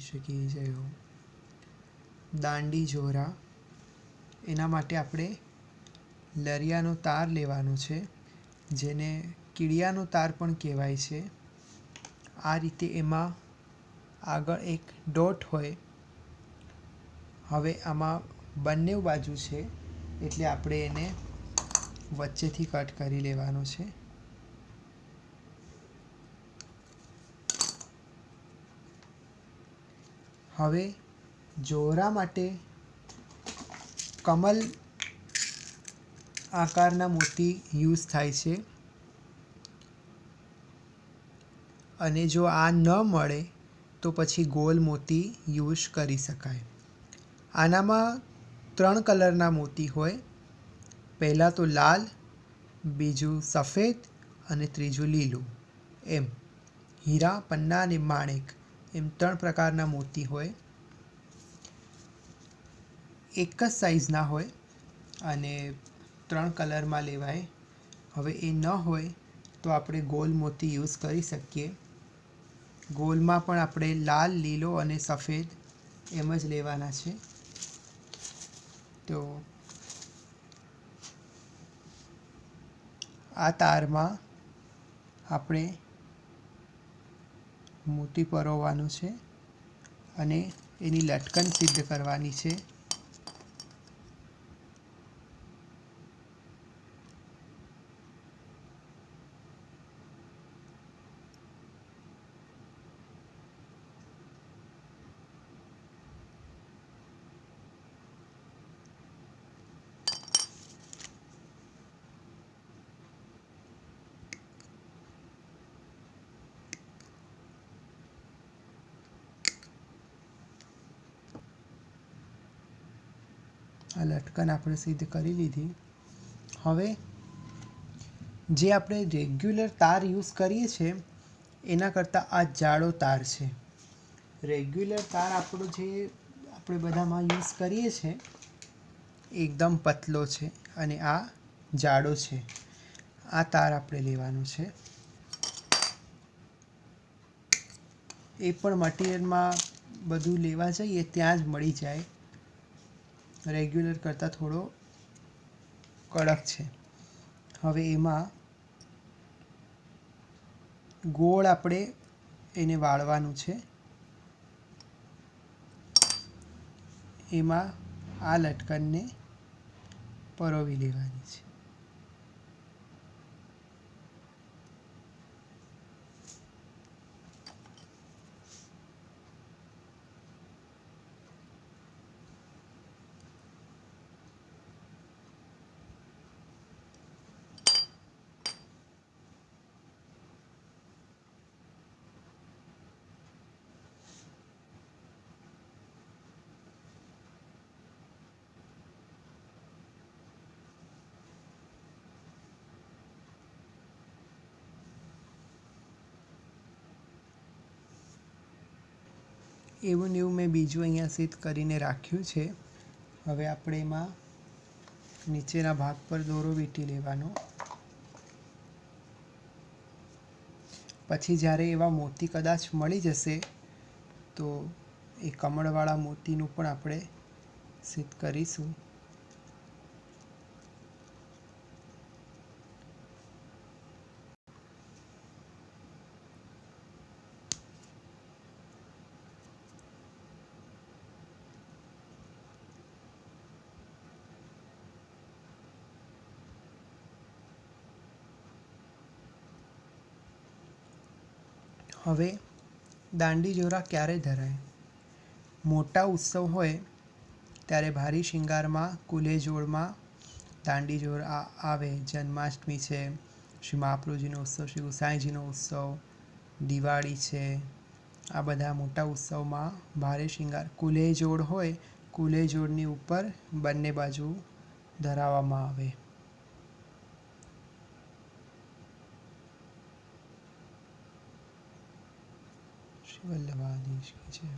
શકી જય હો. દાંડી જોરા, એના માટે આપણે લરિયાનો તાર લેવાનો છે, જેને કીડિયાનો તાર પણ કહેવાય છે. આ રીતે એમાં આગળ એક ડોટ હોય. હવે આમાં બંને બાજુ છે એટલે આપણે એને વચ્ચેથી કટ કરી લેવાનો છે. હવે જોરા માટે કમલ આકારના મોતી યુઝ થાય છે, અને જો આ ન મળે તો પછી ગોલ મોતી યુઝ કરી શકાય. આનામાં 3 કલરના મોતી હોય. પહેલાં તો લાલ, બીજું સફેદ અને ત્રીજું લીલું. એમ હીરા, પન્ના અને માણેક એમ 3 પ્રકારના મોતી હોય. એક જ સાઇઝના હોય અને 3 કલરમાં લેવાય. હવે એ ન હોય તો આપણે ગોલ મોતી યુઝ કરી શકીએ. ગોલમાં પણ આપણે લાલ, લીલો અને સફેદ એમ જ લેવાના છે. તો આ તારમાં આપણે મોતી પરોવવાનું છે અને એની લટકન સિદ્ધ કરવાની છે. આ લટકન આપણે સિદ્ધ કરી લીધી. હવે જે આપણે રેગ્યુલર તાર યુઝ કરીએ છીએ એના કરતાં આ જાડો તાર છે. રેગ્યુલર તાર આપણો જે આપણે બધામાં યુઝ કરીએ છીએ એકદમ પતલો છે અને આ જાડો છે. આ તાર આપણે લેવાનો છે. એ પણ મટીરિયલમાં બધું લેવા જઈએ ત્યાં જ મળી જાય. રેગ્યુલર કરતાં થોડો કડક છે. હવે એમાં ગોળ આપણે એને વાળવાનું છે. એમાં આ લટકનને પરોવી લેવાની છે. એવું ને એવું મેં બીજું અહીંયા સેટ કરીને રાખ્યું છે. હવે આપણે એમાં નીચેના ભાગ પર દોરો વીંટી લેવાનો. પછી જ્યારે એવા મોતી કદાચ મળી જશે તો એ કમળવાળા મોતીનું પણ આપણે સેટ કરીશું. હવે દાંડી જોરા ક્યારે ધરાય? મોટા ઉત્સવ હોય ત્યારે ભારી શિંગારમાં કુલે જોડમાં દાંડી જોરા આવે. જન્માષ્ટમી છે, શ્રી મહાપ્રભુજીનો ઉત્સવ, શ્રી ગુસાઈજીનો ઉત્સવ, દિવાળી છે, આ બધા મોટા ઉત્સવમાં ભારે શિંગાર કુલે જોડ હોય, કુલે જોડની ઉપર બંને બાજુ ધરાવવામાં આવે. શ્રી વલ્લભાધીશ કી જય.